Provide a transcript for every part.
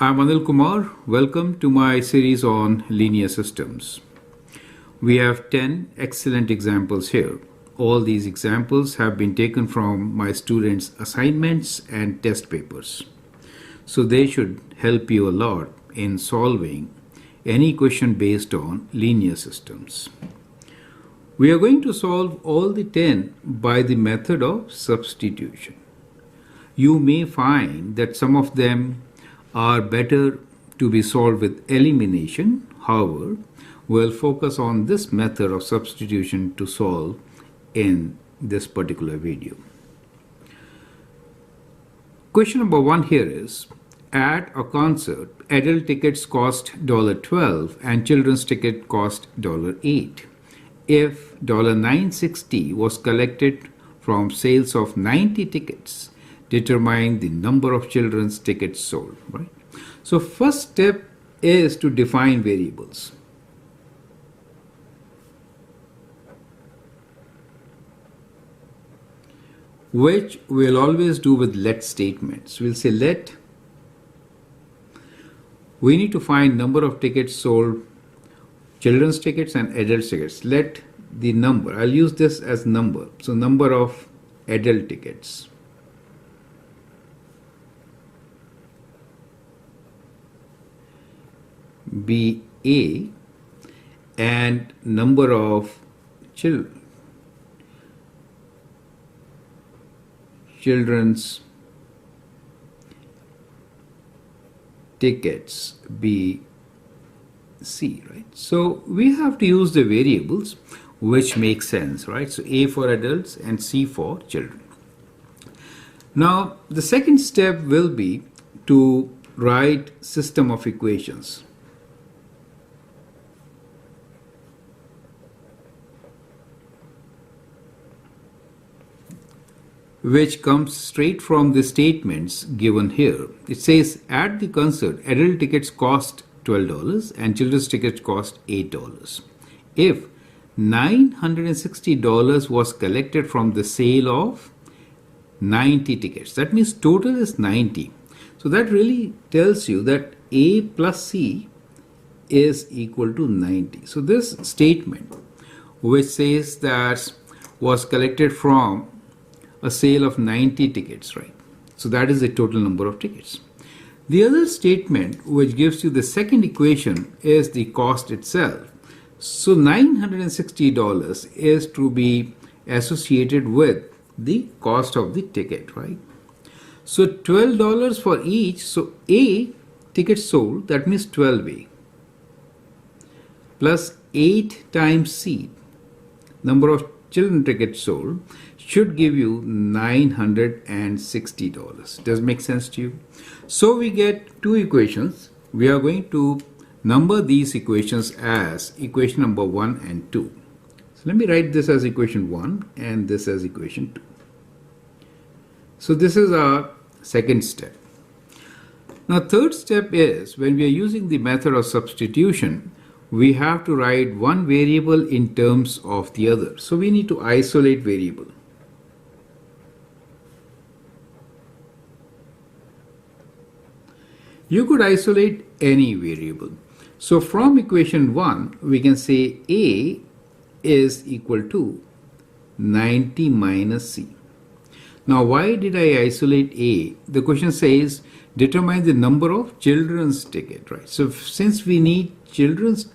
I'm Anil Kumar. Welcome to my series on linear systems. We have 10 excellent examples here. All these examples have been taken from my students' assignments and test papers. So they should help you a lot in solving any question based on linear systems. We are going to solve all the 10 by the method of substitution. You may find that some of them are better to be solved with elimination. However, we'll focus on this method of substitution to solve in this particular video. Question number 1 here is, at a concert, adult tickets cost $12 and children's ticket cost $8. If $9.60 was collected from sales of 90 tickets, determine the number of children's tickets sold, right? So first step is to define variables. Which we'll always do with let statements. We'll say let. We need to find number of tickets sold, children's tickets and adult tickets. Let the number, I'll use this as number. So number of adult tickets. Be A and number of children's tickets be C, right? So we have to use the variables which make sense, right? So A for adults and C for children. Now the second step will be to write system of equations. Which comes straight from the statements given here. It says at the concert, adult tickets cost $12 and children's tickets cost $8. If $960 was collected from the sale of 90 tickets, that means total is 90. So that really tells you that A plus C is equal to 90. So this statement which says that was collected from a sale of 90 tickets, right? So that is the total number of tickets. The other statement which gives you the second equation is the cost itself. So $960 is to be associated with the cost of the ticket, right? So $12 for each. So A tickets sold, that means 12A plus 8 times C, number of children tickets sold, should give you $960. Does it make sense to you? So we get two equations. We are going to number these equations as equation number 1 and 2. So let me write this as equation 1 and this as equation 2. So this is our second step. Now third step is when we are using the method of substitution, we have to write one variable in terms of the other. So we need to isolate variable. You could isolate any variable. So from equation 1, we can say A is equal to 90 minus C. Now why did I isolate A? The question says determine the number of children's ticket, right? So since we need children's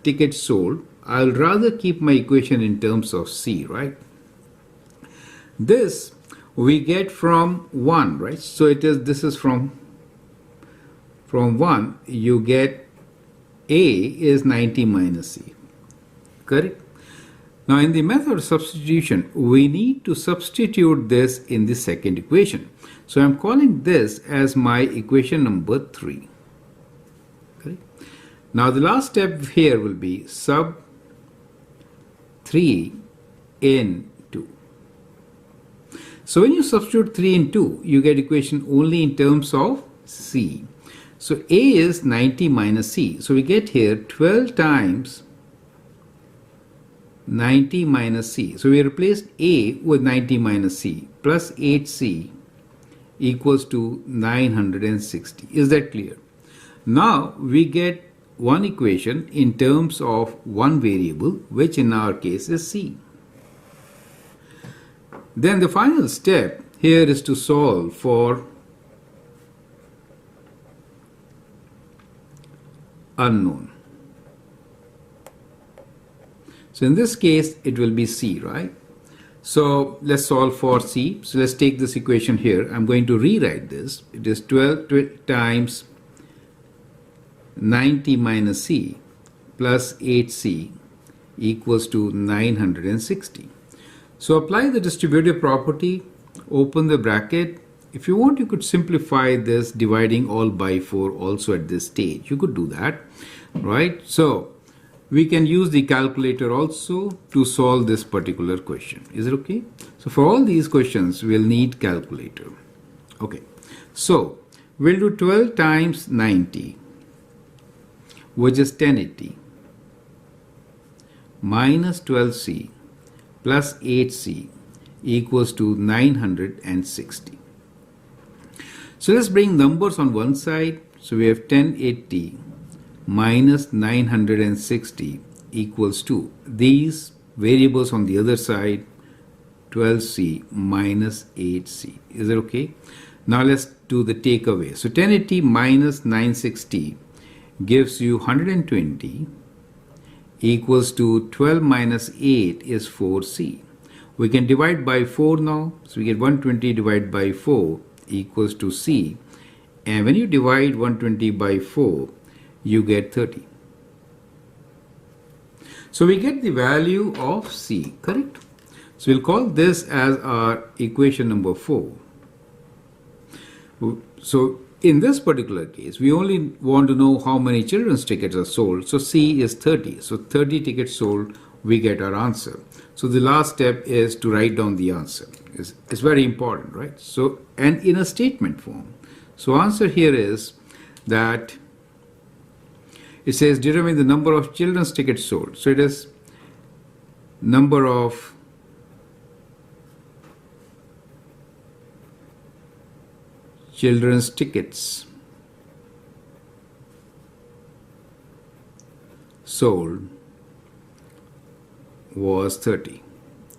tickets sold, I'll rather keep my equation in terms of C, right? This we get from 1, right? So this is from 1, you get A is 90 minus C, correct? Now in the method of substitution, we need to substitute this in the second equation. So I'm calling this as my equation number 3. Correct? Now the last step here will be sub 3 in 2. So when you substitute 3 in 2, you get equation only in terms of C. So A is 90 minus C. So we get here 12 times 90 minus C. So we replaced A with 90 minus C plus 8C equals to 960. Is that clear? Now we get one equation in terms of one variable, which in our case is c. Then the final step here is to solve for unknown. So in this case it will be c, right? So let's solve for c. So let's take this equation here. I'm going to rewrite this. It is 12 times 90 minus c plus 8c equals to 960. So apply the distributive property, open the bracket. If you want, you could simplify this dividing all by 4 also at this stage. You could do that, right? So we can use the calculator also to solve this particular question. Is it okay? So for all these questions, we'll need calculator. Okay, so we'll do 12 times 90, which is 1080, minus 12c plus 8c equals to 960. So let's bring numbers on one side. So we have 1080 minus 960 equals to these variables on the other side, 12c minus 8c. Is it okay? Now let's do the takeaway. So 1080 minus 960 gives you 120 equals to 12 minus 8 is 4c. We can divide by 4 now. So we get 120 divided by 4 equals to c. And when you divide 120 by 4, you get 30. So we get the value of c, correct? So we'll call this as our equation number 4. So in this particular case, we only want to know how many children's tickets are sold. So c is 30. So 30 tickets sold, we get our answer. So the last step is to write down the answer. It's very important, right? So, and in a statement form. So answer here is that it says determine the number of children's tickets sold. So it is number of children's tickets sold was 30.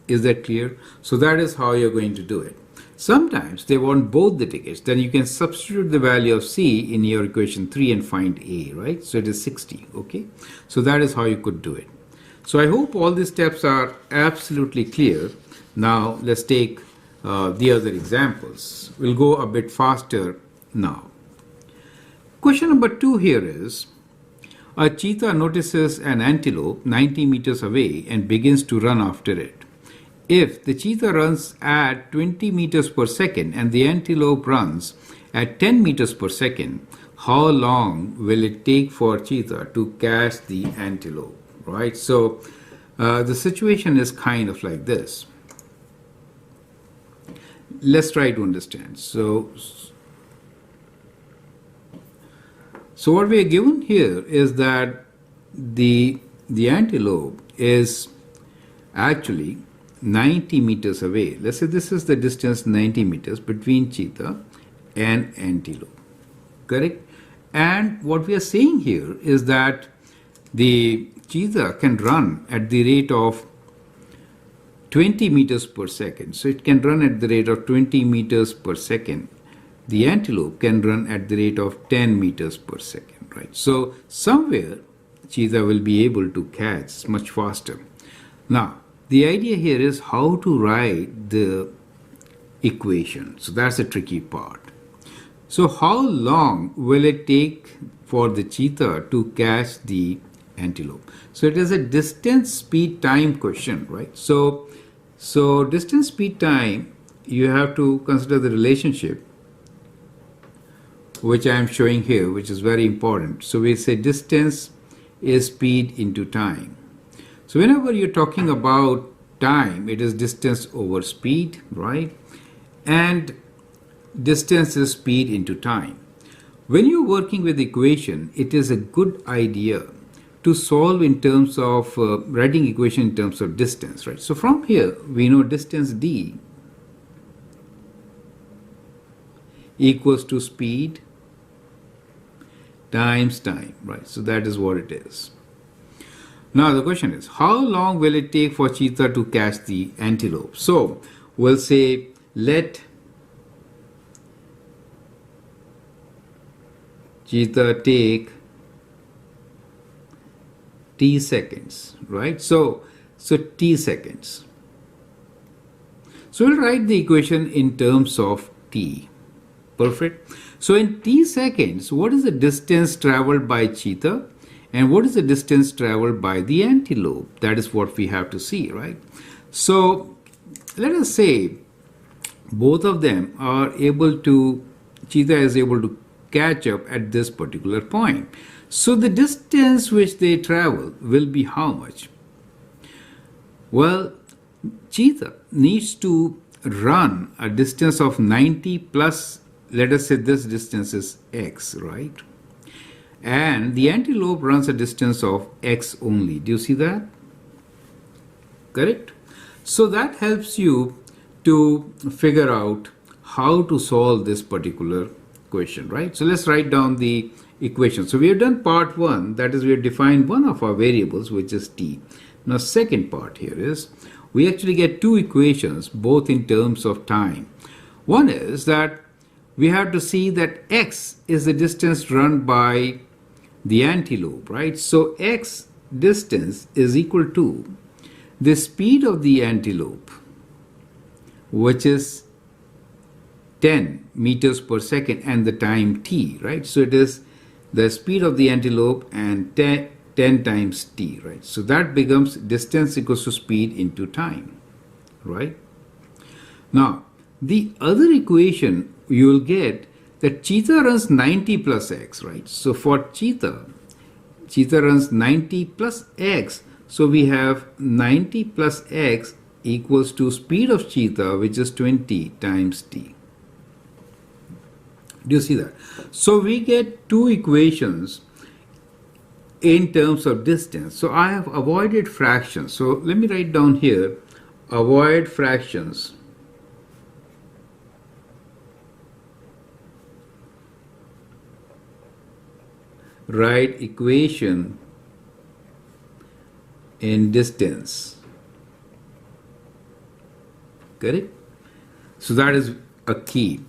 Is that clear? So that is how you're going to do it. Sometimes they want both the tickets. Then you can substitute the value of c in your equation 3 and find a, right? So it is 60, okay? So that is how you could do it. So I hope all these steps are absolutely clear. Now let's take the other examples. We'll go a bit faster now. Question number 2 here is, a cheetah notices an antelope 90 meters away and begins to run after it. If the cheetah runs at 20 meters per second and the antelope runs at 10 meters per second, how long will it take for cheetah to catch the antelope, right? So the situation is kind of like this. Let's try to understand. So what we are given here is that the antelope is actually 90 meters away. Let's say this is the distance 90 meters between cheetah and antelope, correct? And what we are saying here is that the cheetah can run at the rate of 20 meters per second. So it can run at the rate of 20 meters per second. The antelope can run at the rate of 10 meters per second, right? So somewhere cheetah will be able to catch much faster. Now, the idea here is how to write the equation. So that's the tricky part. So how long will it take for the cheetah to catch the antelope? So it is a distance, speed, time question, right? So distance, speed, time, you have to consider the relationship which I am showing here, which is very important. So we say distance is speed into time. So whenever you're talking about time, it is distance over speed, right? And distance is speed into time. When you're working with equation, it is a good idea to solve in terms of writing equation in terms of distance, right? So from here, we know distance d equals to speed times time, right? So that is what it is. Now the question is, how long will it take for cheetah to catch the antelope? So we'll say let cheetah take t seconds, right? So t seconds. So we'll write the equation in terms of t. Perfect. So in t seconds, what is the distance traveled by cheetah and what is the distance traveled by the antelope? That is what we have to see, right? So let us say both of them are able to, cheetah is able to catch up at this particular point. So the distance which they travel will be how much? Well, cheetah needs to run a distance of 90 plus, let us say this distance is x, right? And the antelope runs a distance of x only. Do you see that? Correct? So that helps you to figure out how to solve this particular question, right? So let's write down the equation. So we have done part one, that is we have defined one of our variables, which is t. Now second part here is we actually get two equations both in terms of time. One is that we have to see that x is the distance run by the antelope, right? So x distance is equal to the speed of the antelope, which is 10 meters per second, and the time t, right? So it is the speed of the antelope and 10 times t, right? So that becomes distance equals to speed into time, right? Now, the other equation you will get that cheetah runs 90 plus x, right? So for cheetah runs 90 plus x. So we have 90 plus x equals to speed of cheetah, which is 20 times t. Do you see that? So we get two equations in terms of distance. So I have avoided fractions. So let me write down here, avoid fractions. Write equation in distance. Correct? So that is a key.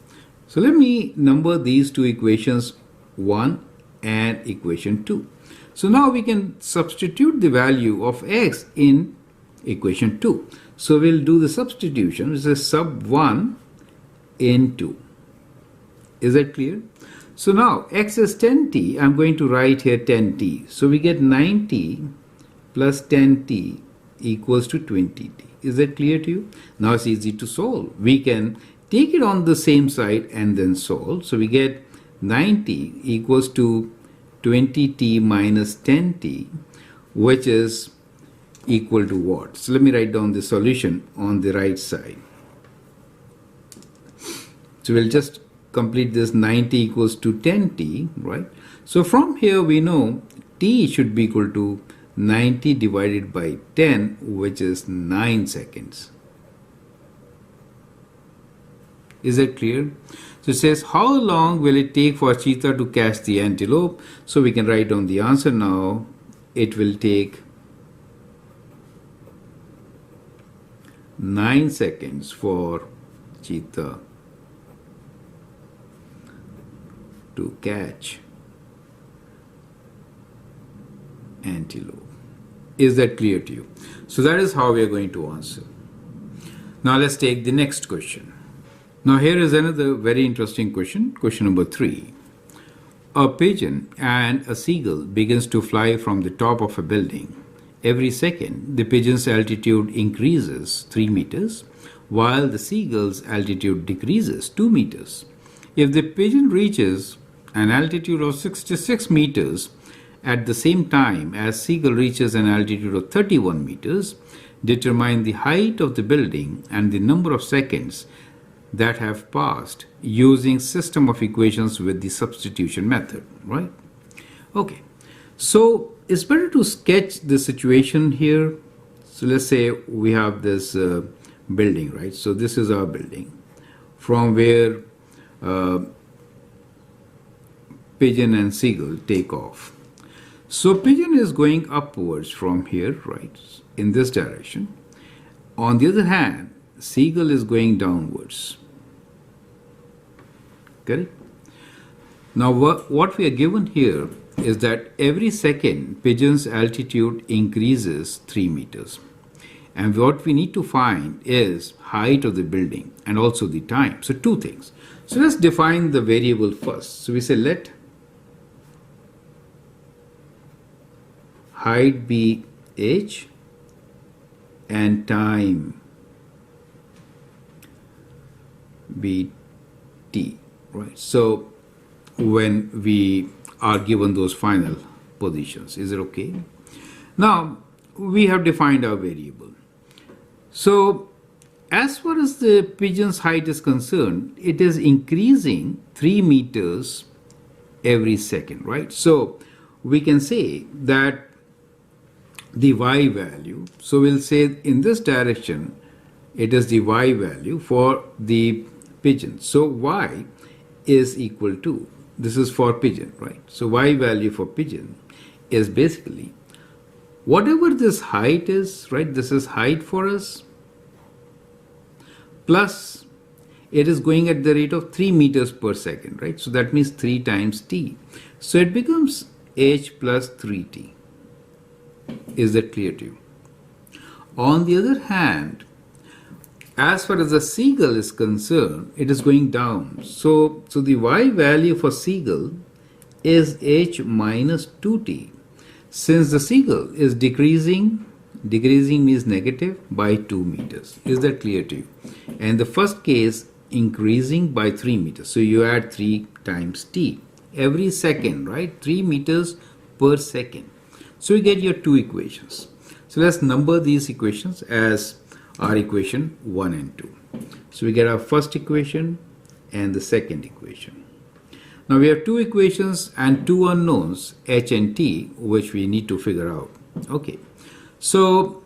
So let me number these two equations 1 and equation 2. So now we can substitute the value of x in equation 2. So we'll do the substitution, which is sub 1 in 2. Is that clear? So now x is 10t, I'm going to write here 10t. So we get 90 plus 10t equals to 20t. Is that clear to you? Now it's easy to solve. We can take it on the same side and then solve. So we get 90 equals to 20t minus 10t, which is equal to what? So let me write down the solution on the right side. So we'll just complete this. 90 equals to 10t, right? So from here we know t should be equal to 90 divided by 10, which is 9 seconds. Is that clear? So it says, how long will it take for cheetah to catch the antelope? So we can write down the answer now. It will take 9 seconds for cheetah to catch antelope. Is that clear to you? So that is how we are going to answer. Now let's take the next question. Now here is another very interesting question. Question number 3. A pigeon and a seagull begins to fly from the top of a building. Every second, the pigeon's altitude increases 3 meters, while the seagull's altitude decreases 2 meters. If the pigeon reaches an altitude of 66 meters at the same time as seagull reaches an altitude of 31 meters, determine the height of the building and the number of seconds that have passed using system of equations with the substitution method, right? Okay, so it's better to sketch the situation here. So let's say we have this building, right? So this is our building from where pigeon and seagull take off. So pigeon is going upwards from here, right, in this direction. On the other hand, seagull is going downwards. Correct? Now what we are given here is that every second pigeon's altitude increases 3 meters. And what we need to find is height of the building and also the time. So two things. So let's define the variable first. So we say let height be h and time be t, right? So when we are given those final positions, is it okay? Now we have defined our variable. So as far as the pigeon's height is concerned, it is increasing 3 meters every second, right? So we can say that the y value, so we'll say in this direction, it is the y value for the pigeon. So y is equal to, this is for pigeon, right? So y value for pigeon is basically whatever this height is, right? This is height for us, plus it is going at the rate of 3 meters per second, right? So that means 3 times t. So it becomes h plus 3t. Is that clear to you? On the other hand, as far as the seagull is concerned, it is going down. So the y value for seagull is h minus 2t. Since the seagull is decreasing means negative by 2 meters. Is that clear to you? And the first case, increasing by 3 meters. So you add 3 times t. Every second, right? 3 meters per second. So you get your two equations. So let's number these equations as our equation 1 and 2. So we get our first equation and the second equation. Now we have two equations and two unknowns, h and t, which we need to figure out. Okay. So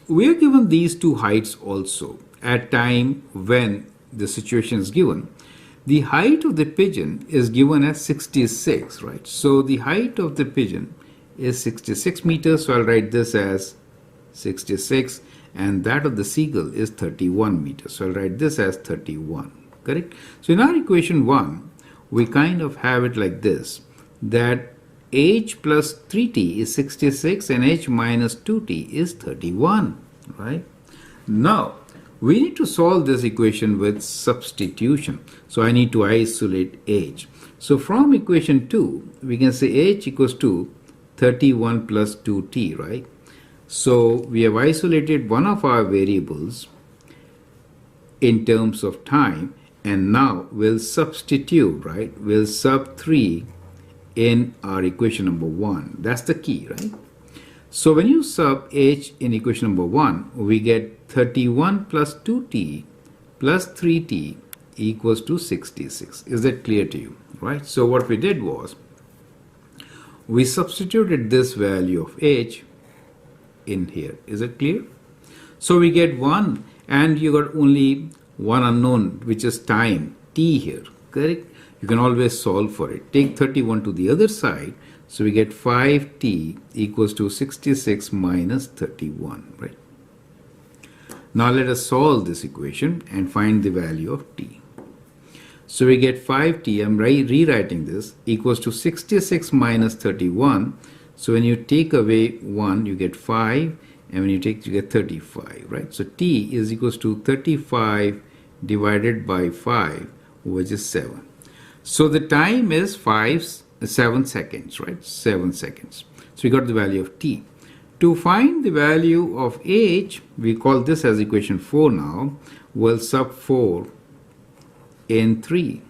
we are given these two heights also at time when the situation is given. The height of the pigeon is given as 66, right? So the height of the pigeon is 66 meters. So I'll write this as 66, and that of the seagull is 31 meters. So I'll write this as 31, correct? So in our equation 1, we kind of have it like this, that h plus 3t is 66 and h minus 2t is 31, right? Now, we need to solve this equation with substitution. So I need to isolate h. So from equation 2, we can say h equals to 31 plus 2t, right? So we have isolated one of our variables in terms of time, and now we'll substitute, right? We'll sub 3 in our equation number 1. That's the key, right? So when you sub h in equation number 1, we get 31 plus 2t plus 3t equals to 66. Is that clear to you, right? So what we did was, we substituted this value of h in here. Is it clear? So we get 1, and you got only one unknown, which is time, t here, correct? You can always solve for it. Take 31 to the other side. So we get 5t equals to 66 minus 31, right? Now let us solve this equation and find the value of t. So we get 5t, I'm rewriting this, equals to 66 minus 31. So when you take away 1, you get 5, and when you take, you get 35, right? So t is equals to 35 divided by 5, which is 7. So the time is 7 seconds, right? 7 seconds. So we got the value of t. To find the value of h, we call this as equation 4 now. We'll sub 4 in 3.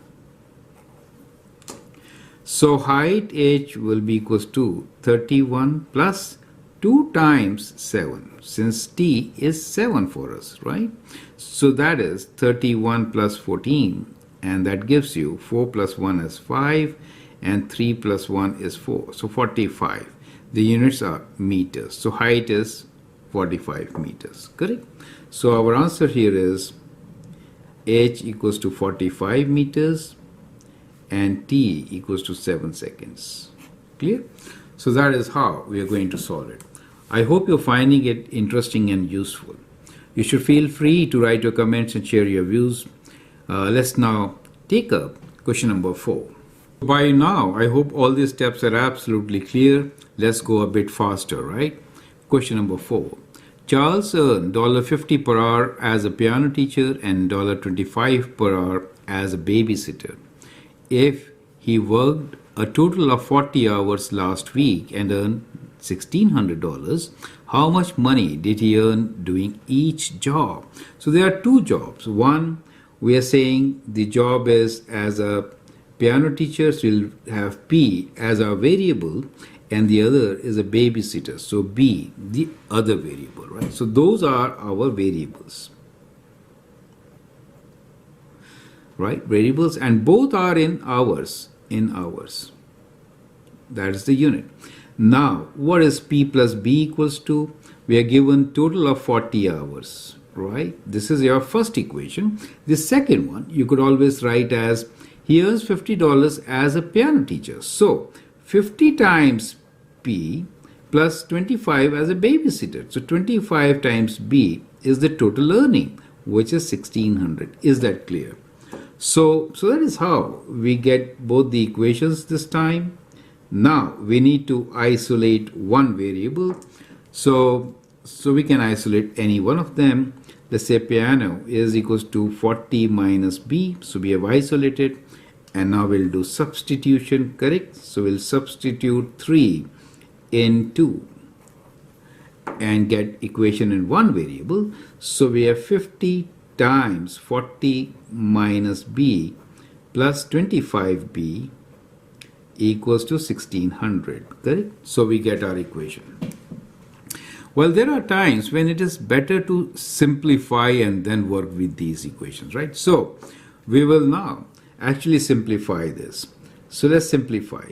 So height h will be equals to 31 plus 2 times 7, since t is 7 for us, right? So that is 31 plus 14, and that gives you 4 plus 1 is 5, and 3 plus 1 is 4. So 45. The units are meters. So height is 45 meters, correct? So our answer here is h equals to 45 meters, and t equals to 7 seconds. Clear? So that is how we are going to solve it. I hope you're finding it interesting and useful. You should feel free to write your comments and share your views. Let's now take up question number 4. By now, I hope all these steps are absolutely clear. Let's go a bit faster, right? Question number 4. Charles earned $50 per hour as a piano teacher and $25 per hour as a babysitter. If he worked a total of 40 hours last week and earned $1,600, how much money did he earn doing each job? So there are two jobs. One, we are saying the job is as a piano teacher, so we'll have P as our variable, and the other is a babysitter, so B, the other variable, right? So those are our variables, right? Variables, and both are in hours, That is the unit. Now, what is P plus B equals to? We are given total of 40 hours, right? This is your first equation. The second one, you could always write as, he earns $50 as a piano teacher. So, 50 times P plus 25 as a babysitter. So, 25 times B is the total earning, which is 1,600. Is that clear? So that is how we get both the equations this time. Now we need to isolate one variable. So we can isolate any one of them. Let's say piano is equals to 40 minus B. So we have isolated, and now we'll do substitution, correct? So we'll substitute 3 in 2 and get equation in one variable. So we have 50 times 40 minus B plus 25B equals to 1,600, correct? So we get our equation. Well, there are times when it is better to simplify and then work with these equations, right? So we will now actually simplify this. So let's simplify.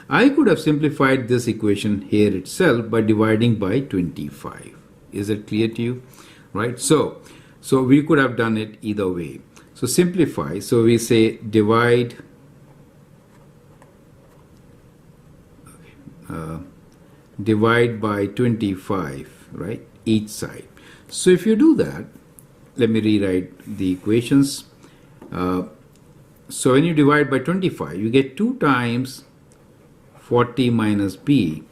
I could have simplified this equation here itself by dividing by 25. Is it clear to you? Right? So we could have done it either way. So simplify. So we say divide by 25, right? Each side. So if you do that, let me rewrite the equations. So when you divide by 25, you get 2 times 40 minus B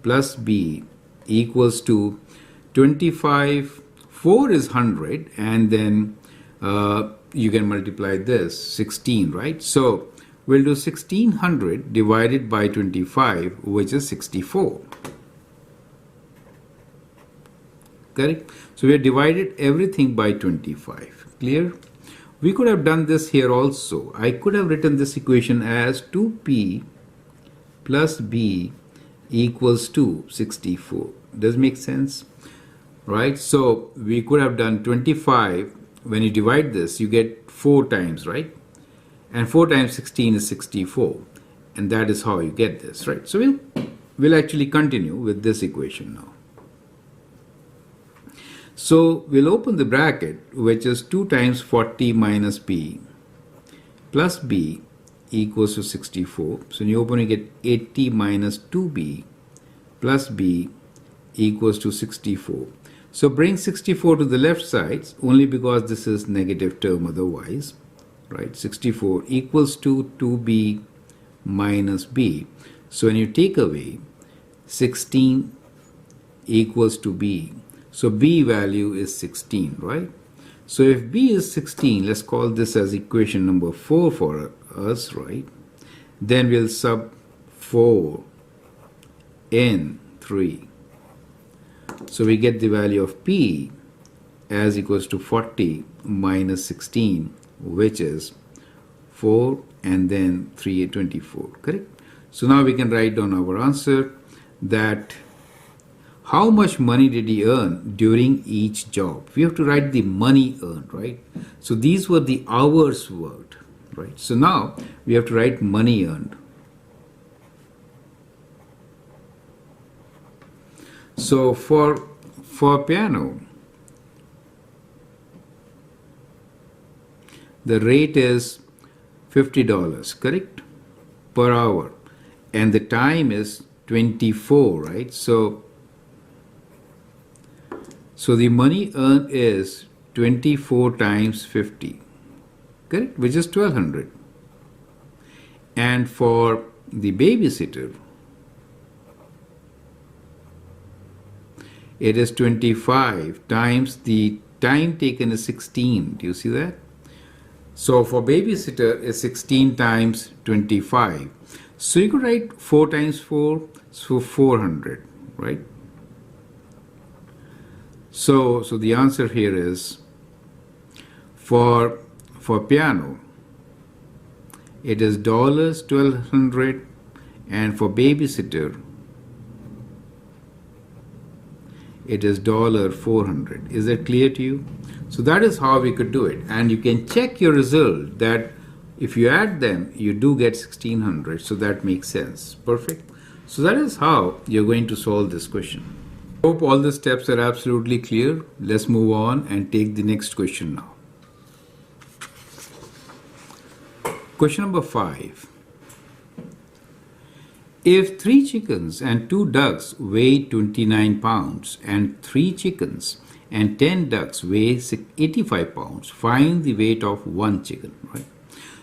plus B equals to 25. 4 is 100, and then you can multiply this 16, right? So we'll do 1600 divided by 25, which is 64. Correct? So we have divided everything by 25. Clear? We could have done this here also. I could have written this equation as 2P plus B equals to 64. Does it make sense? Right? So we could have done 25. When you divide this, you get 4 times, right? And 4 times 16 is 64. And that is how you get this, right? So we'll actually continue with this equation now. So we'll open the bracket, which is 2 times 40 minus B plus B equals to 64. So when you open, you get 80 minus 2B plus B equals to 64. So bring 64 to the left side, only because this is negative term otherwise, right? 64 equals to 2B minus B. So when you take away, 16 equals to B. So B value is 16, right? So if B is 16, let's call this as equation number 4 for us, right? Then we'll sub 4 in 3. So we get the value of P as equals to 40 minus 16, which is 4 and then 3 24, correct? So now we can write down our answer, that how much money did he earn during each job? We have to write the money earned, right? So these were the hours worked, right? So now we have to write money earned. So for piano, the rate is $50, correct, per hour, and the time is 24, right? So the money earned is 24 times 50, correct, which is 1200. And for the babysitter, it is 25 times the time taken is 16. Do you see that? So for babysitter is 16 times 25. So you could write 4 times 4, so 400, right? So the answer here is for piano, it is $1200, and for babysitter, it is $400. Is that clear to you? So that is how we could do it, and you can check your result that if you add them, you do get 1600. So that makes sense. Perfect. So that is how you're going to solve this question. Hope all the steps are absolutely clear. Let's move on and take the next question now. Question number 5. If 3 chickens and 2 ducks weigh 29 pounds and 3 chickens and 10 ducks weigh 85 pounds, find the weight of 1 chicken, right?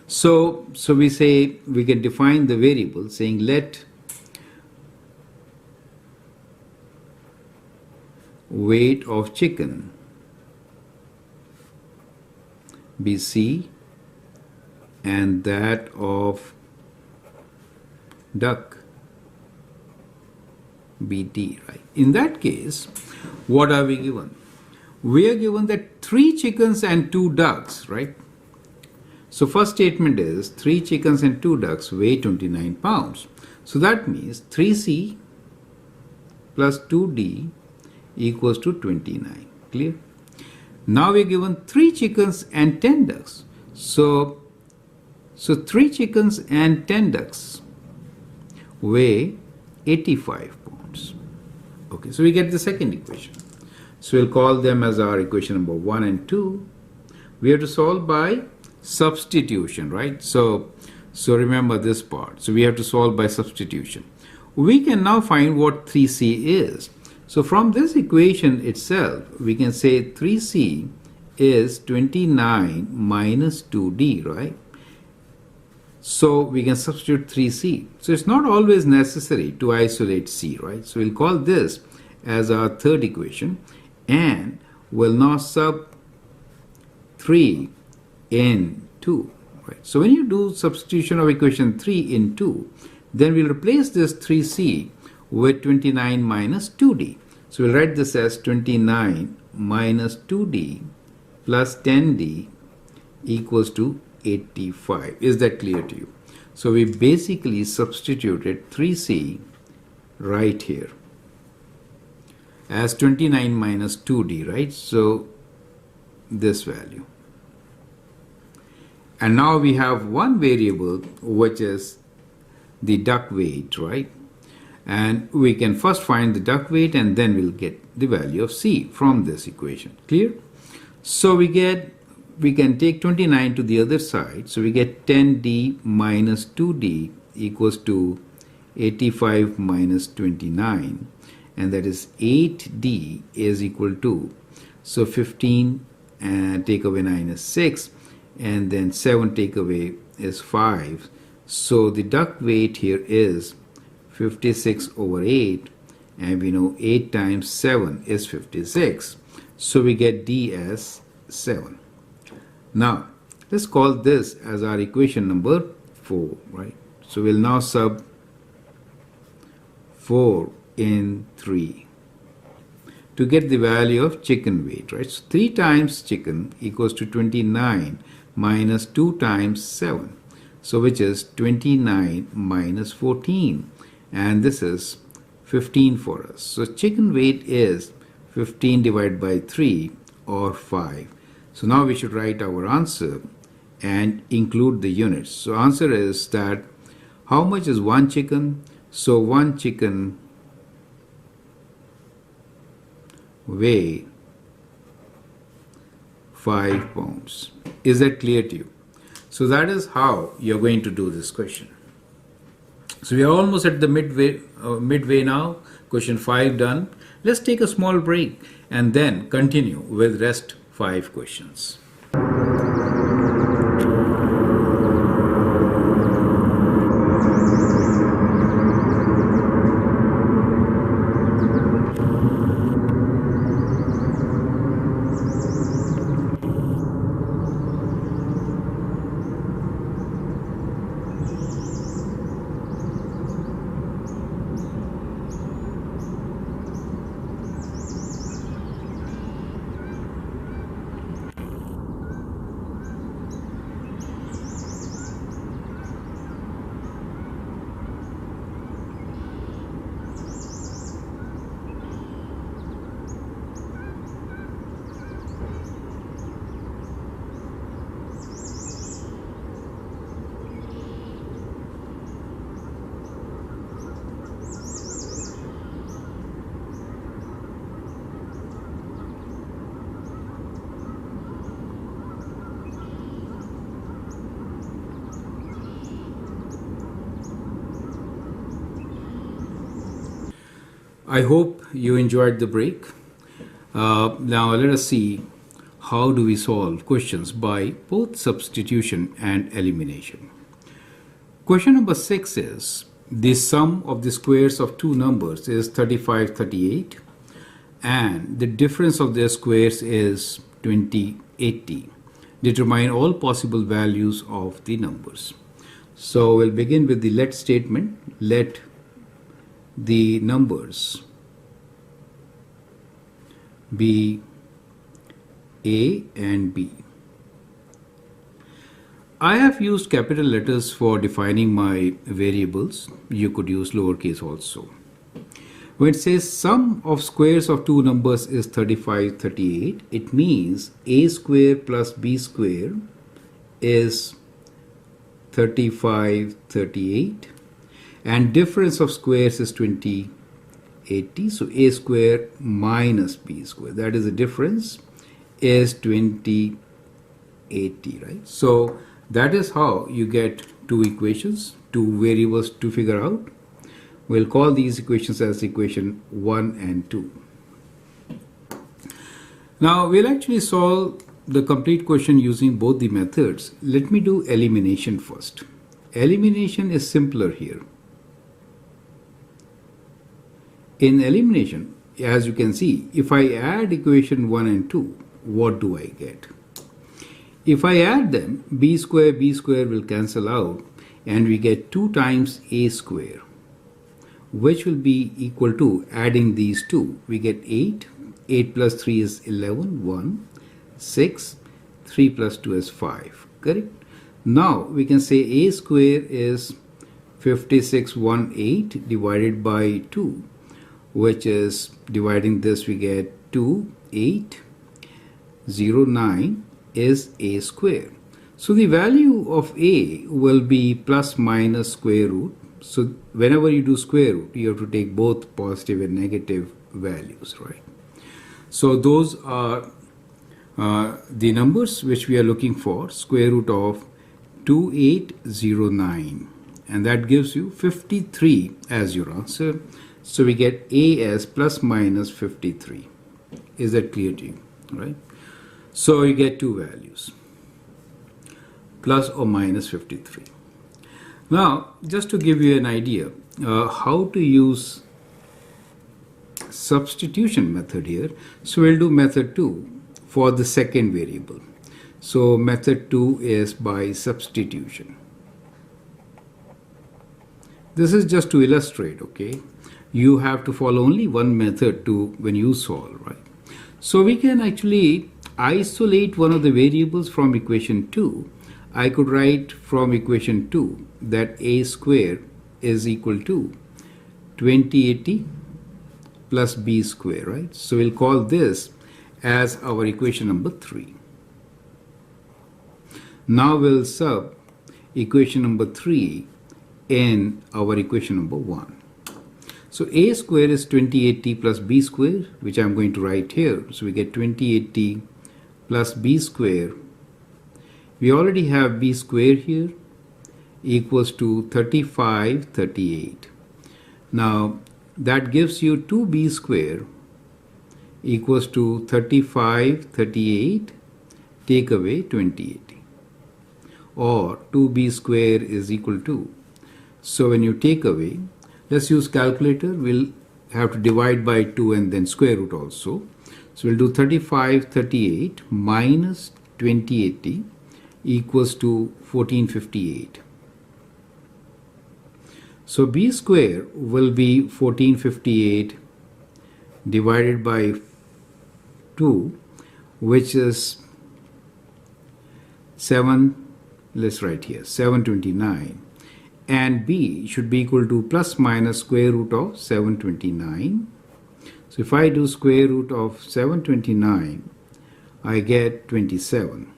So we say we can define the variable saying let weight of chicken be C and that of duck be D, right? In that case, what are we given? We are given that 3 chickens and 2 ducks, right? So first statement is 3 chickens and 2 ducks weigh 29 pounds. So that means 3C plus 2D equals to 29. Clear? Now we are given 3 chickens and 10 ducks. So 3 chickens and 10 ducks weigh 85 pounds. Okay, so we get the second equation. So we'll call them as our equation number 1 and 2. We have to solve by substitution, right? So remember this part. So we have to solve by substitution. We can now find what 3C is. So from this equation itself, we can say 3C is 29 minus 2D, right? So we can substitute 3C. So it's not always necessary to isolate C, right? So we'll call this as our third equation, and we'll now sub 3 in 2, right? So when you do substitution of equation 3 in 2, then we'll replace this 3C with 29 minus 2D. So we'll write this as 29 minus 2D plus 10D equals to 85. Is that clear to you? So we basically substituted 3C right here as 29 minus 2D, right? So this value. And now we have one variable which is the duck weight, right? And we can first find the duck weight and then we'll get the value of C from this equation. Clear? So we can take 29 to the other side. So we get 10D minus 2D equals to 85 minus 29. And that is 8D is equal to, so 15 and take away 9 is 6. And then 7 take away is 5. So the duck weight here is 56 over 8. And we know 8 times 7 is 56. So we get D as 7. Now, let's call this as our equation number 4, right? So we'll now sub 4 in 3 to get the value of chicken weight, right? So 3 times chicken equals to 29 minus 2 times 7. So which is 29 minus 14. And this is 15 for us. So chicken weight is 15 divided by 3 or 5. So now we should write our answer and include the units. So answer is that how much is 1 chicken? So 1 chicken weigh 5 pounds. Is that clear to you? So that is how you're going to do this question. So we are almost at the midway now. Question 5 done. Let's take a small break and then continue with rest 5 questions. I hope you enjoyed the break. Now let us see how do we solve questions by both substitution and elimination. Question number 6 is the sum of the squares of two numbers is 35, 38 and the difference of their squares is 20, 80. Determine all possible values of the numbers. So we'll begin with the let statement. Let the numbers be A and B. I have used capital letters for defining my variables. You could use lowercase also. When it says sum of squares of two numbers is 35, 38, it means A square plus B square is 35, 38. And difference of squares is 20, 80. So A square minus B square, that is the difference, is 20, 80, right? So that is how you get two equations, two variables to figure out. We'll call these equations as equation 1 and 2. Now we'll actually solve the complete question using both the methods. Let me do elimination first. Elimination is simpler here. In elimination, as you can see, if I add equation 1 and 2, what do I get? If I add them, b square will cancel out and we get 2 times a square, which will be equal to, adding these two, we get 8. 8 plus 3 is 11, 1, 6, 3 plus 2 is 5, correct? Now we can say a square is 5618 divided by 2. Which is, dividing this we get 2809 is a square. So the value of a will be plus minus square root. So whenever you do square root, you have to take both positive and negative values, right? So those are the numbers which we are looking for, square root of 2809, and that gives you 53 as your answer. So we get A as plus minus 53. Is that clear to you? Right? So you get two values, plus or minus 53. Now, just to give you an idea how to use substitution method here. So we'll do method 2 for the second variable. So method 2 is by substitution. This is just to illustrate, okay? You have to follow only one method when you solve, right? So we can actually isolate one of the variables from equation 2. I could write from equation 2 that a square is equal to 2080 plus b square, right? So we'll call this as our equation number 3. Now we'll sub equation number 3 in our equation number 1. So a square is 2080 plus b square, which I'm going to write here. So we get 2080 plus b square We already have b square here equals to 3538. Now that gives you 2b square equals to 3538 take away 2080, or 2b square is equal to, so when you take away, let's use calculator, we'll have to divide by 2 and then square root also. So we'll do 3538 minus 2080 equals to 1458. So b square will be 1458 divided by 2, which is 7, let's write here, 729. And b should be equal to plus minus square root of 729. So if I do square root of 729, I get 27.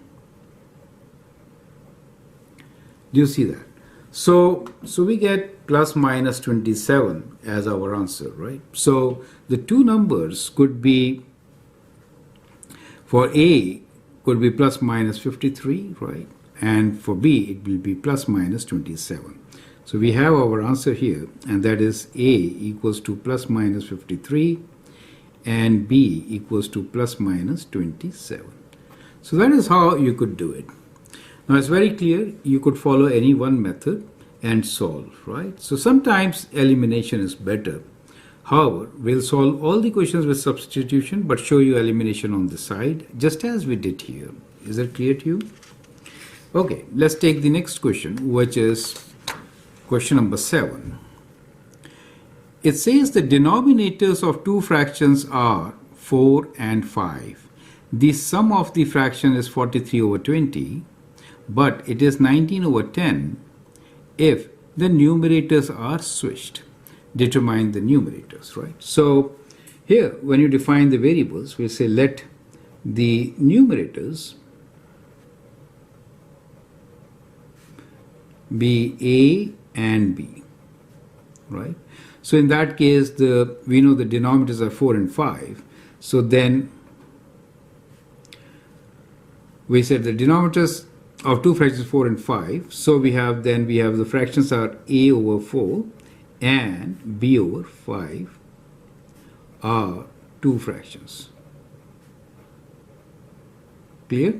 Do you see that? So we get plus minus 27 as our answer, right? So the two numbers could be, for A could be plus minus 53, right? And for B it will be plus minus 27. So we have our answer here, and that is A equals to plus minus 53 and B equals to plus minus 27. So that is how you could do it. Now it's very clear you could follow any one method and solve, right? So sometimes elimination is better. However, we'll solve all the questions with substitution but show you elimination on the side, just as we did here. Is that clear to you? Okay, let's take the next question, which is question number 7. It says the denominators of two fractions are 4 and 5. The sum of the fraction is 43 over 20, but it is 19 over 10 if the numerators are switched. Determine the numerators, right? So here, when you define the variables, we say let the numerators be a and b, right? So in that case, we know the denominators are 4 and 5. So then we said the denominators of two fractions 4 and 5. So we have the fractions are a over 4 and b over 5 are two fractions. Clear?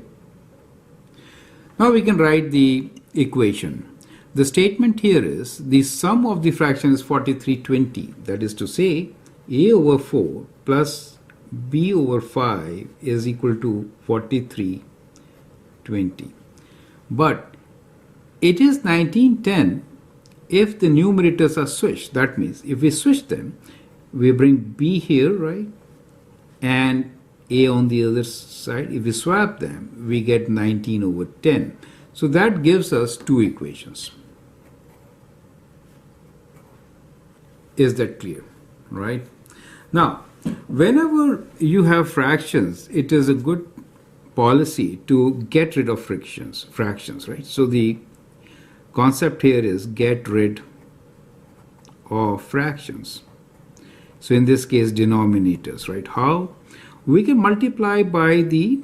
Now we can write the equation. The statement here is the sum of the fraction is 4320. That is to say, a over 4 plus b over 5 is equal to 4320. But it is 1910 if the numerators are switched. That means if we switch them, we bring b here, right? And a on the other side. If we swap them, we get 19 over 10. So that gives us two equations. Is that clear? Right? Now, whenever you have fractions, it is a good policy to get rid of fractions, right? So the concept here is get rid of fractions. So in this case, denominators, right? How? We can multiply by the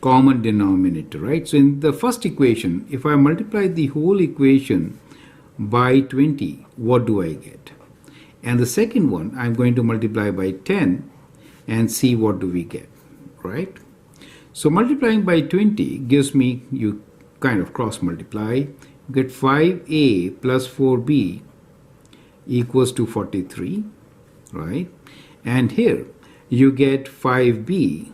common denominator, right? So in the first equation, if I multiply the whole equation by 20, what do I get? And the second one, I'm going to multiply by 10 and see what do we get, right? So multiplying by 20 gives me, you kind of cross multiply, you get 5a plus 4b equals to 43, right? And here you get 5b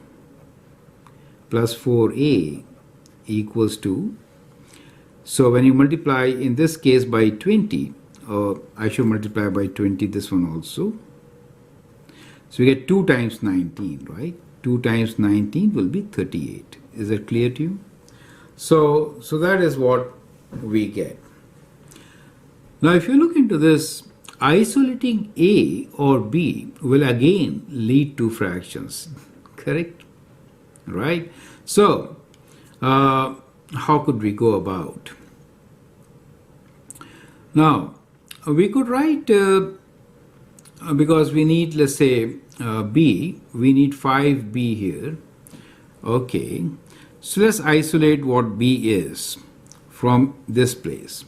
plus 4a equals to, so when you multiply in this case by 20, I should multiply by 20 this one also. So we get 2 times 19, right? 2 times 19 will be 38. Is that clear to you? So that is what we get. Now if you look into this, isolating a or b will again lead to fractions, correct? Right? So how could we go about? Now we could write, because we need, let's say, b, we need 5b here. Okay, So let's isolate what b is from this place.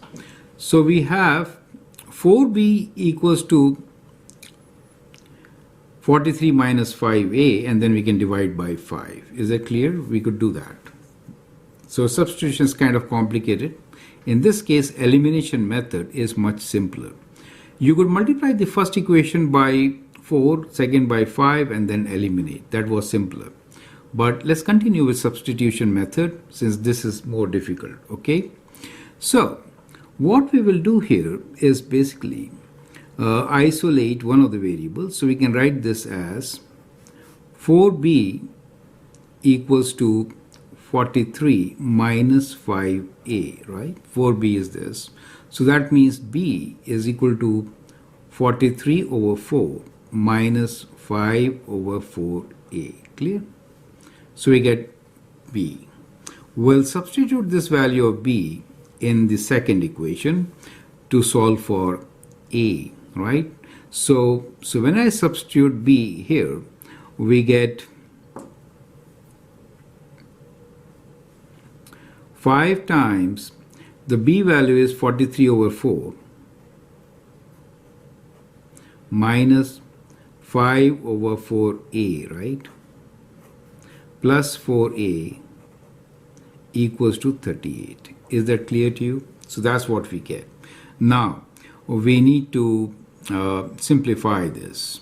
So we have 4b equals to 43 minus 5a, and then we can divide by 5. Is that clear? We could do that. So substitution is kind of complicated. In this case, elimination method is much simpler. You could multiply the first equation by 4, second by 5, and then eliminate. That was simpler. But let's continue with substitution method since this is more difficult. Okay. So what we will do here is basically isolate one of the variables. So we can write this as 4b equals to 43 minus 5a, right? 4b is this. So that means b is equal to 43 over 4 minus 5 over 4a. Clear? So we get b. We'll substitute this value of b in the second equation to solve for a, right? So when I substitute b here, we get 5 times the b value is 43 over 4 minus 5 over 4a, right? Plus 4a equals to 38. Is that clear to you? So that's what we get. Now we need to simplify this.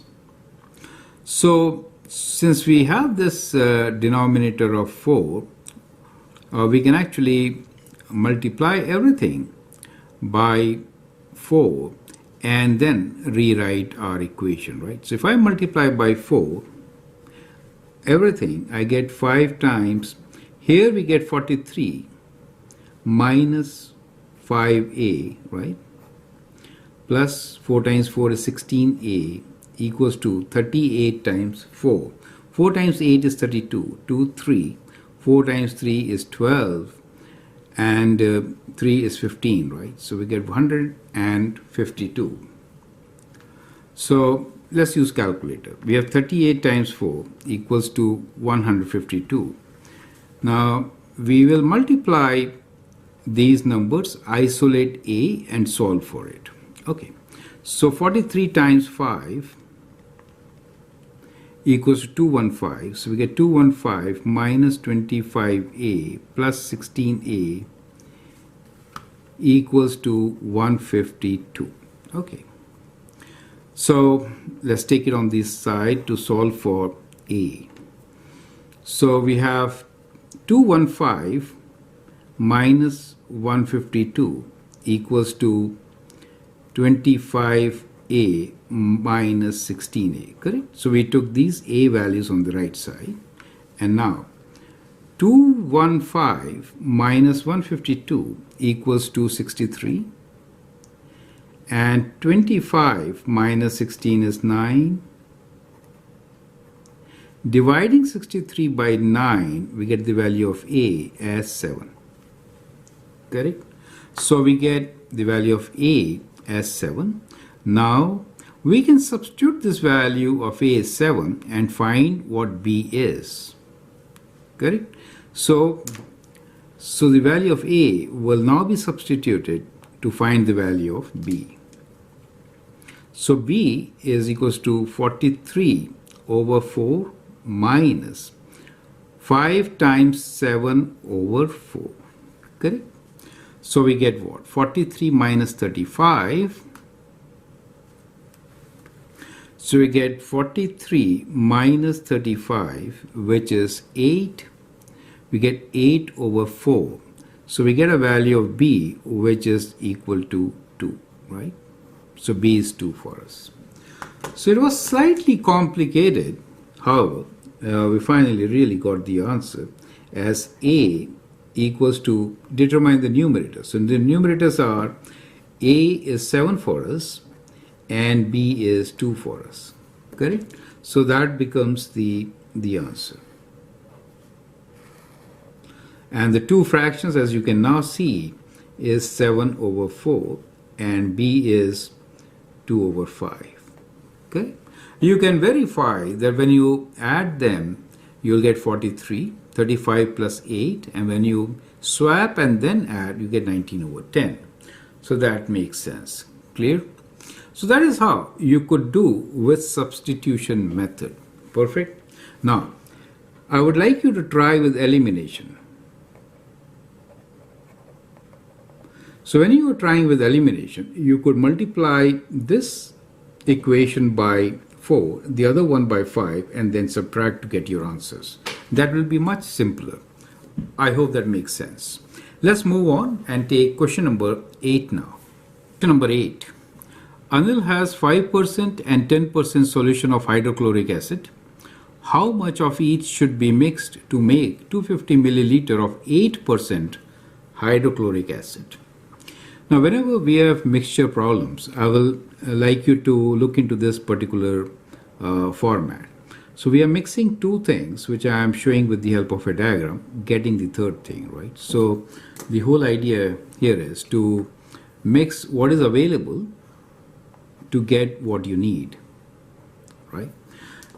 So since we have this denominator of 4, we can actually multiply everything by 4 and then rewrite our equation, right? So if I multiply by 4 everything, I get 5 times, here we get 43 minus 5a, right? Plus 4 times 4 is 16a equals to 38 times 4. 4 times 8 is 32, 2, 3. 4 times 3 is 12 and 3 is 15, right? So we get 152. So let's use calculator. We have 38 times 4 equals to 152. Now we will multiply these numbers, isolate a and solve for it. Okay, so 43 times 5 equals to 215. So we get 215 minus 25a plus 16a equals to 152. Okay. So let's take it on this side to solve for a. So we have 215 minus 152 equals to 25a minus 16a, correct? So we took these a values on the right side, and now 215 minus 152 equals to 63, and 25 minus 16 is 9. Dividing 63 by 9, we get the value of a as 7, correct? So we get the value of a as 7. Now we can substitute this value of a as 7 and find what b is, correct? So the value of a will now be substituted to find the value of b. So b is equals to 43 over 4 minus 5 times 7 over 4, correct? So we get what? 43 minus 35. So we get 43 minus 35, which is 8. We get 8 over 4. So we get a value of b, which is equal to 2, right? So b is 2 for us. So it was slightly complicated. However, we finally really got the answer as a equals to determine the numerator. So the numerators are a is 7 for us and b is 2 for us, correct? So that becomes the answer. And the two fractions, as you can now see, is 7 over 4 and b is 2 over 5. Okay? You can verify that when you add them, you'll get 43. 35 plus 8, and when you swap and then add, you get 19 over 10. So that makes sense. Clear? So that is how you could do with substitution method. Perfect. Now, I would like you to try with elimination. So when you are trying with elimination, you could multiply this equation by 4, the other one by 5, and then subtract to get your answers. That will be much simpler. I hope that makes sense. Let's move on and take question number 8 now. Question number 8. Anil has 5% and 10% solution of hydrochloric acid. How much of each should be mixed to make 250 milliliter of 8% hydrochloric acid? Now, whenever we have mixture problems, I will like you to look into this particular format. So we are mixing two things, which I am showing with the help of a diagram, getting the third thing, right? So the whole idea here is to mix what is available to get what you need, right?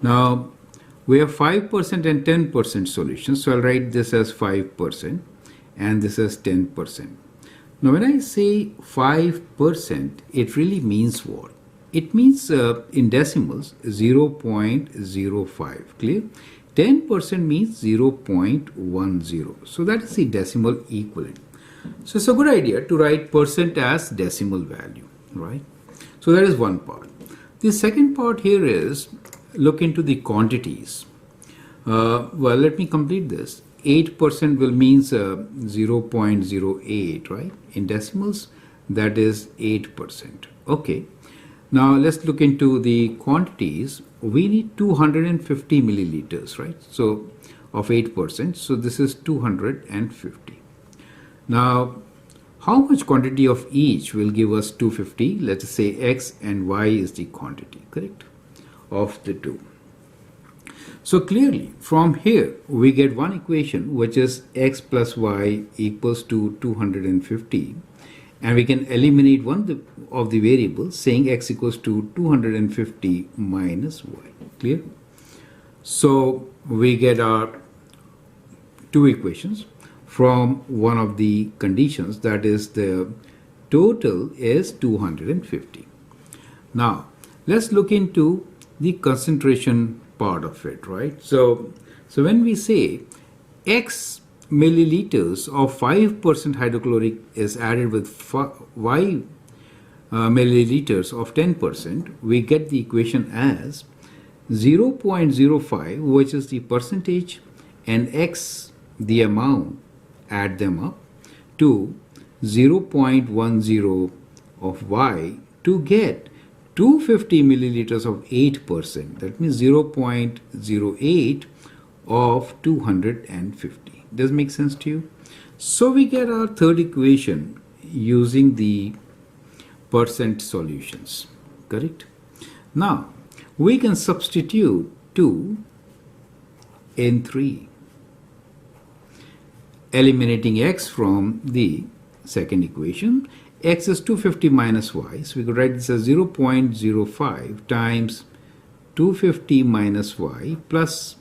Now, we have 5% and 10% solutions. So I'll write this as 5% and this as 10%. Now, when I say 5%, it really means what? It means in decimals 0.05. Clear? 10% means 0.10. So that is the decimal equivalent. So it's a good idea to write percent as decimal value, right? So that is one part. The second part here is look into the quantities. Well, let me complete this. 8% will means 0.08, right? In decimals, that is 8%. Okay. Now let's look into the quantities. We need 250 milliliters, right? So of 8%. So this is 250. Now, how much quantity of each will give us 250? Let's say X and Y is the quantity, correct? Of the two. So clearly from here we get one equation which is X plus Y equals to 250, and we can eliminate one of the variables saying X equals to 250 minus Y. Clear? So we get our two equations from one of the conditions, that is the total is 250. Now let's look into the concentration part of it, right? So when we say X milliliters of 5% hydrochloric is added with Y milliliters of 10%, we get the equation as 0.05, which is the percentage, and X the amount, add them up, to 0.10 of Y to get 250 milliliters of 8%. That means 0.08 of 250. Does make sense to you? So we get our third equation using the percent solutions. Correct? Now we can substitute 2 in 3, eliminating X from the second equation. X is 250 minus Y, so we could write this as 0.05 times 250 minus Y plus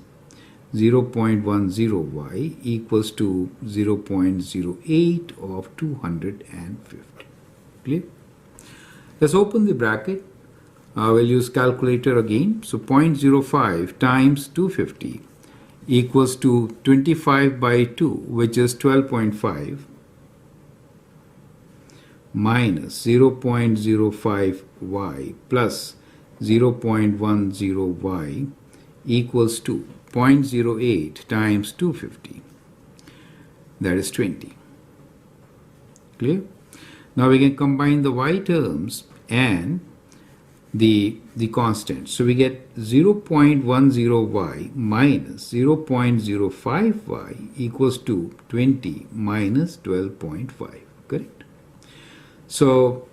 0.10 Y equals to 0.08 of 250. Clear? Let's open the bracket. We'll use calculator again. So 0.05 times 250 equals to 25 by 2, which is 12.5, minus 0.05 Y plus 0.10 Y equals to 0.08 times 250. That is 20. Clear? Now we can combine the Y terms and the constant. So we get 0.10 Y minus 0.05 Y equals to 20 minus 12.5. Correct? So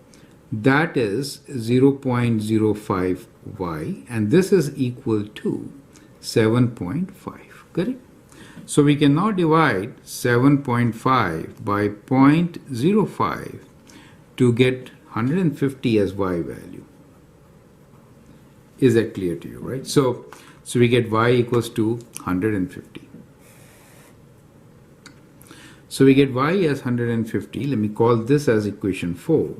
that is 0.05 Y, and this is equal to 7.5. Correct? So we can now divide 7.5 by 0.05 to get 150 as Y value. Is that clear to you, right? So we get Y equals to 150. So we get y as 150. Let me call this as equation 4.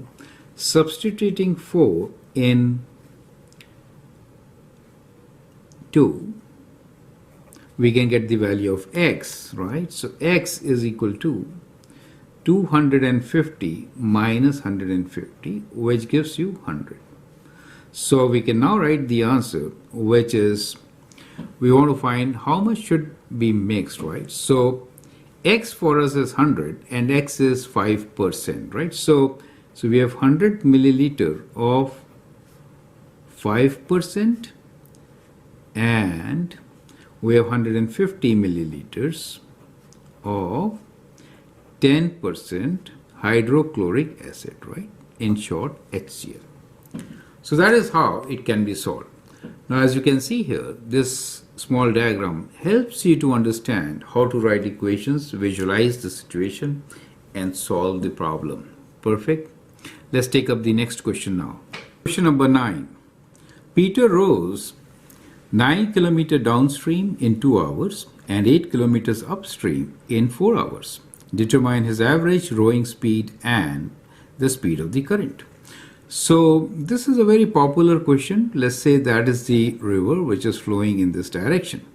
Substituting 4 in 2, we can get the value of x, right? So x is equal to 250 minus 150, which gives you 100. So we can now write the answer, which is, we want to find how much should be mixed, right? So x for us is 100 and x is 5%, right? So we have 100 milliliter of 5% and we have 150 milliliters of 10% hydrochloric acid, right? In short, HCl. So that is how it can be solved. Now, as you can see here, this small diagram helps you to understand how to write equations, visualize the situation, and solve the problem. Perfect. Let's take up the next question now. Question number 9. Peter rows 9 kilometers downstream in 2 hours and 8 kilometers upstream in 4 hours. Determine his average rowing speed and the speed of the current. So this is a very popular question. Let's say that is the river which is flowing in this direction.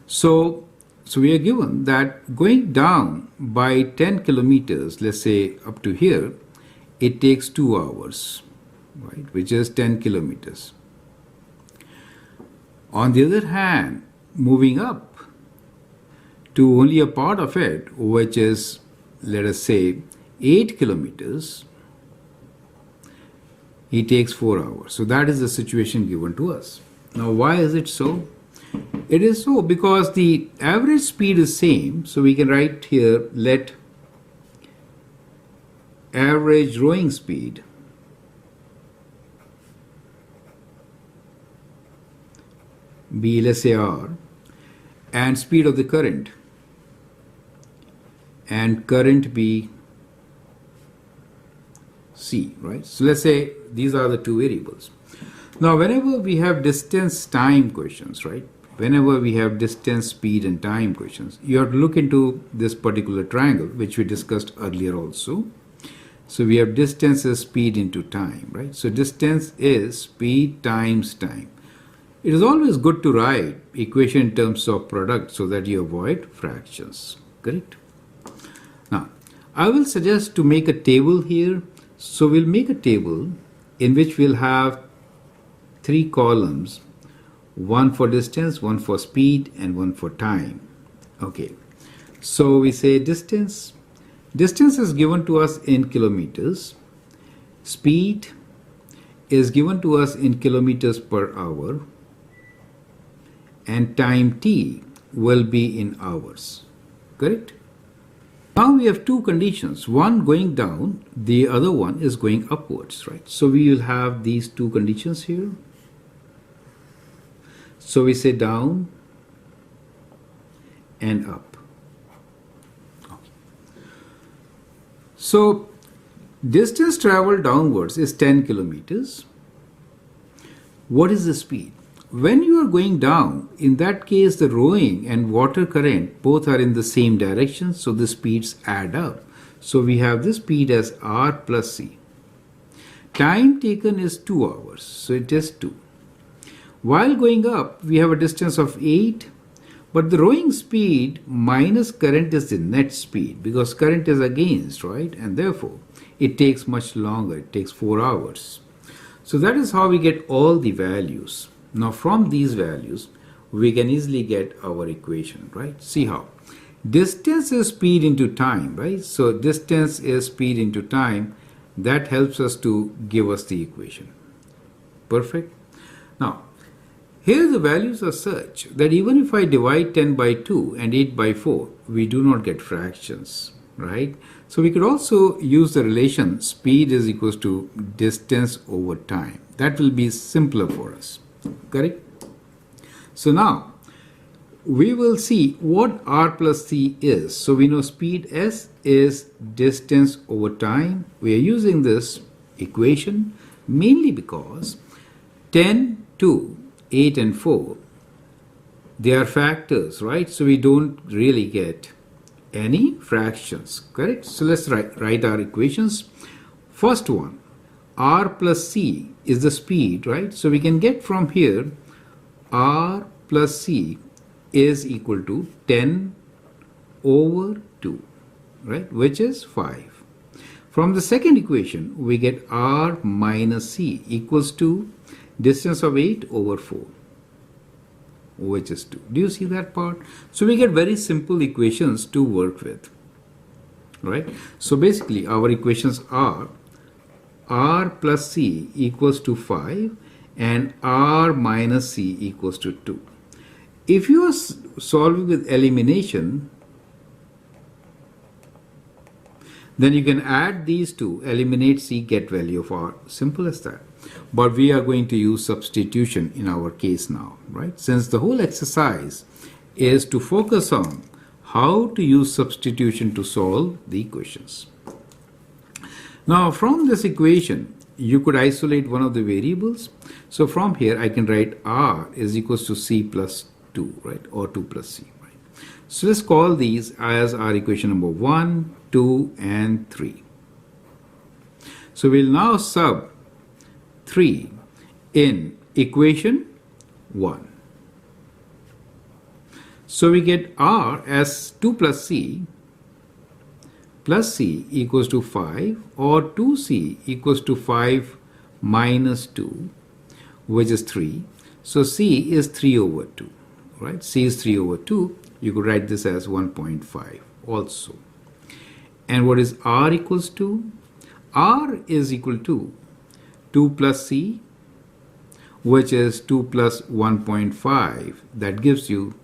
So we are given that going down by 10 kilometers, let's say up to here, it takes 2 hours, right, which is 10 kilometers. On the other hand, moving up to only a part of it, which is, let us say, 8 kilometers, it takes 4 hours. So that is the situation given to us. Now, why is it so? It is so because the average speed is same. So we can write here, let average rowing speed be, let's say, r, and speed of the current, and current be c, right? So let's say these are the two variables. Now, whenever we have distance time questions, right? Whenever we have distance, speed, and time questions, you have to look into this particular triangle, which we discussed earlier also. So we have distance is speed into time, right? So distance is speed times time. It is always good to write equation in terms of product so that you avoid fractions, correct? Now, I will suggest to make a table here. So we'll make a table in which we'll have 3 columns, one for distance, one for speed, and one for time. Okay, so we say distance. Distance is given to us in kilometers. Speed is given to us in kilometers per hour. And time t will be in hours, correct? Now we have 2 conditions, one going down, the other one is going upwards, right? So we will have these 2 conditions here. So we say down and up. Okay. So distance traveled downwards is 10 kilometers. What is the speed? When you are going down, in that case, the rowing and water current both are in the same direction, so the speeds add up. So we have this speed as r plus c. Time taken is 2 hours, so it is 2. While going up, we have a distance of 8, but the rowing speed minus current is the net speed because current is against, right? And therefore, it takes much longer. It takes 4 hours. So that is how we get all the values. Now from these values, we can easily get our equation, right? See how. Distance is speed into time, right? So distance is speed into time. That helps us to give us the equation. Perfect. Now, here the values are such that even if I divide 10 by 2 and 8 by 4, we do not get fractions, right? So we could also use the relation speed is equals to distance over time. That will be simpler for us. Correct? So now we will see what r plus c is. So we know speed s is distance over time. We are using this equation mainly because 10, 2, 8 and 4, they are factors, right? So we don't really get any fractions, correct? So let's write our equations. First one, r plus c is the speed, right? So we can get from here r plus c is equal to 10 over 2, right, which is 5. From the second equation, we get r minus c equals to distance of 8 over 4, which is 2. Do you see that part? So we get very simple equations to work with, right? So basically our equations are r plus c equals to 5 and r minus c equals to 2. If you are solving with elimination, then you can add these two, eliminate c, get value of r. Simple as that. But we are going to use substitution in our case now, right? Since the whole exercise is to focus on how to use substitution to solve the equations. Now from this equation, you could isolate one of the variables. So from here, I can write r is equals to c plus 2, right? Or 2 plus c, right? So let's call these as our equation number 1, 2, and 3. So we'll now sub 3 in equation 1. So we get r as 2 plus c equals to 5, or 2c equals to 5 minus 2, which is 3. So c is 3 over 2, right? C is 3 over 2. You could write this as 1.5 also. And what is r equals to? R is equal to 2 plus c, which is 2 plus 1.5. That gives you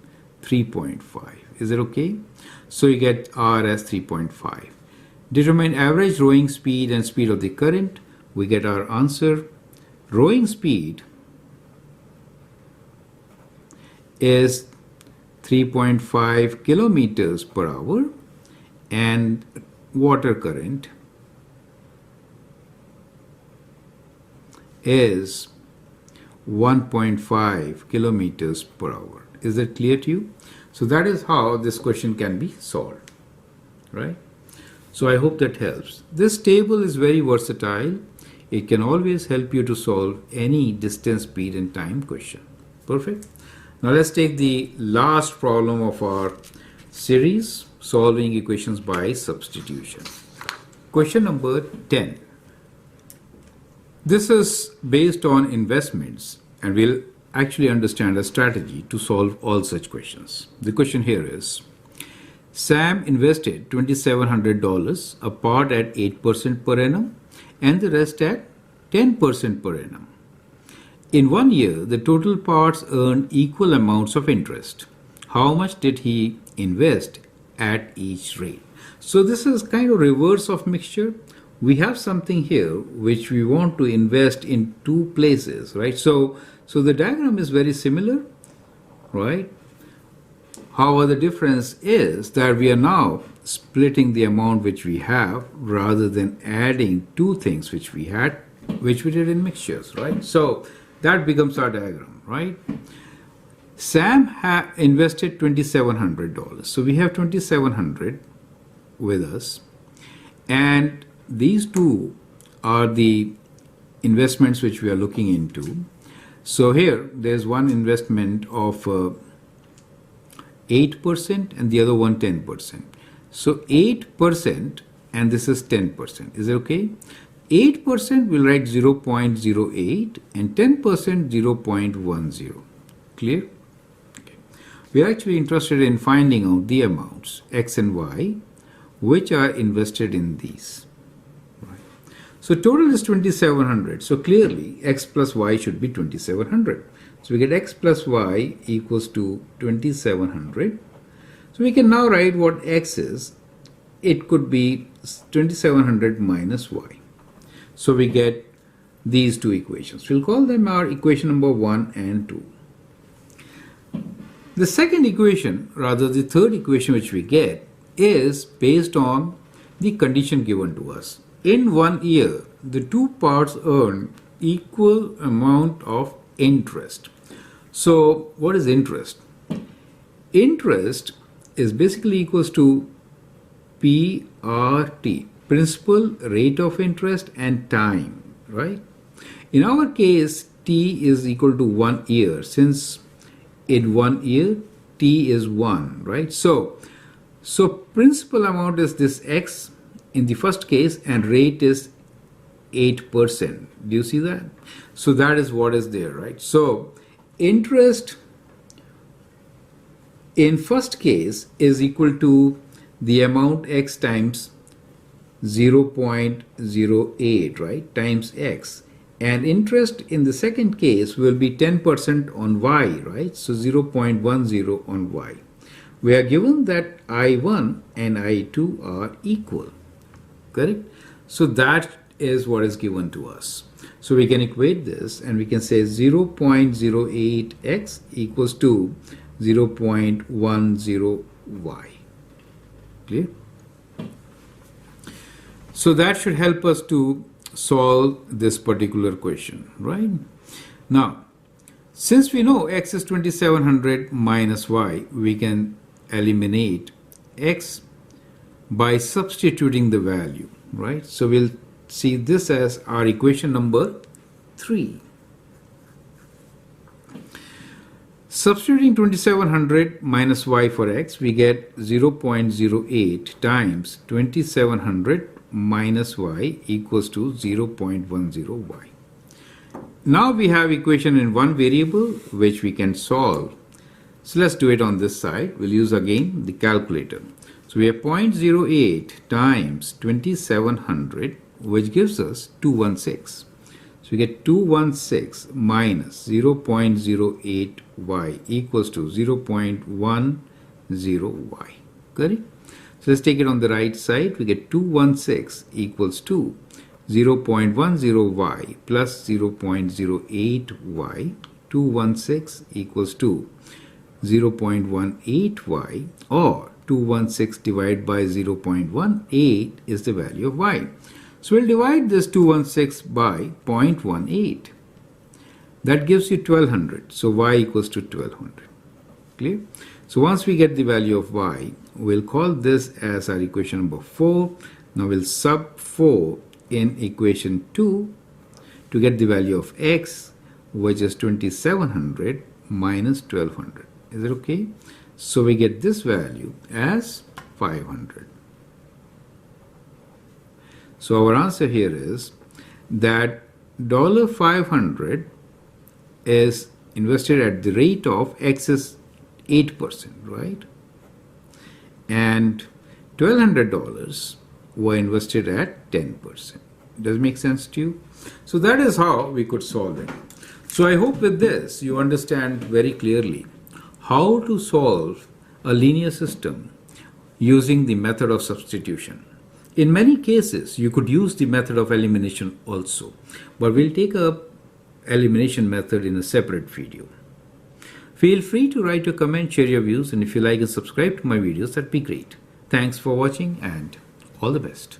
3.5. Is it okay? So you get r as 3.5. Determine average rowing speed and speed of the current. We get our answer. Rowing speed is 3.5 kilometers per hour and water current is 1.5 kilometers per hour. Is that clear to you? So that is how this question can be solved, right? So I hope that helps. This table is very versatile. It can always help you to solve any distance, speed, and time question. Perfect. Now let's take the last problem of our series, solving equations by substitution. Question number 10. This is based on investments, and we'll actually understand a strategy to solve all such questions. The question here is, Sam invested $2,700, a part at 8% per annum and the rest at 10% per annum. In 1 year, the total parts earned equal amounts of interest. How much did he invest at each rate? So this is kind of reverse of mixture. We have something here which we want to invest in two places, right? So the diagram is very similar, right? However, the difference is that we are now splitting the amount which we have rather than adding two things which we had, which we did in mixtures, right? So that becomes our diagram, right? Sam invested $2,700. So we have $2,700 with us, and these two are the investments which we are looking into. So here there's one investment of 8% and the other one 10%. So 8% and this is 10%. Is it okay? 8% we'll write 0.08 and 10% 0.10. Clear? Okay. We are actually interested in finding out the amounts X and Y which are invested in these. Right. So total is 2,700. So clearly X plus Y should be 2,700. So we get X plus Y equals to 2,700. So we can now write what X is. It could be 2,700 minus Y. So we get these two equations. We'll call them our equation number 1 and 2. The second equation, rather the third equation which we get, is based on the condition given to us. In 1 year, the two parts earn equal amount of interest. So what is interest? Interest is basically equals to PRT, principal, rate of interest, and time, right? In our case, T is equal to 1 year. Since in 1 year, T is 1, right? So principal amount is this X in the first case, and rate is 8%. Do you see that? So that is what is there, right? So interest in first case is equal to the amount X times 0.08, right, times X. And interest in the second case will be 10% on Y, right? So 0.10 on Y. We are given that I1 and I2 are equal, correct? So that is what is given to us. So we can equate this and we can say 0.08x equals to 0.10y. Clear? So that should help us to solve this particular question, right? Now, since we know x is 2700 minus y, we can eliminate x by substituting the value, right? So we'll see this as our equation number 3. Substituting 2700 minus y for x, we get 0.08 times 2700 minus y equals to 0.10y. Now we have equation in one variable which we can solve. So let's do it on this side. We'll use again the calculator. So we have 0.08 times 2700, which gives us 216. So we get 216 minus 0.08y equals to 0.10y. Correct? So let's take it on the right side. We get 216 equals to 0.10y plus 0.08y. 216 equals to 0.18y, or 216 divided by 0.18 is the value of y. So we'll divide this 216 by 0.18. That gives you 1200. So y equals to 1200. Clear? So once we get the value of y, we'll call this as our equation number 4. Now we'll sub 4 in equation 2 to get the value of x, which is 2700 minus 1200. Is it okay? So we get this value as 500. So our answer here is that $500 is invested at the rate of x is 8%, right? And $1,200 were invested at 10%. Does it make sense to you? So that is how we could solve it. So I hope with this you understand very clearly how to solve a linear system using the method of substitution. In many cases, you could use the method of elimination also, but we'll take a elimination method in a separate video. Feel free to write your comment, share your views, and if you like and subscribe to my videos, that'd be great. Thanks for watching and all the best.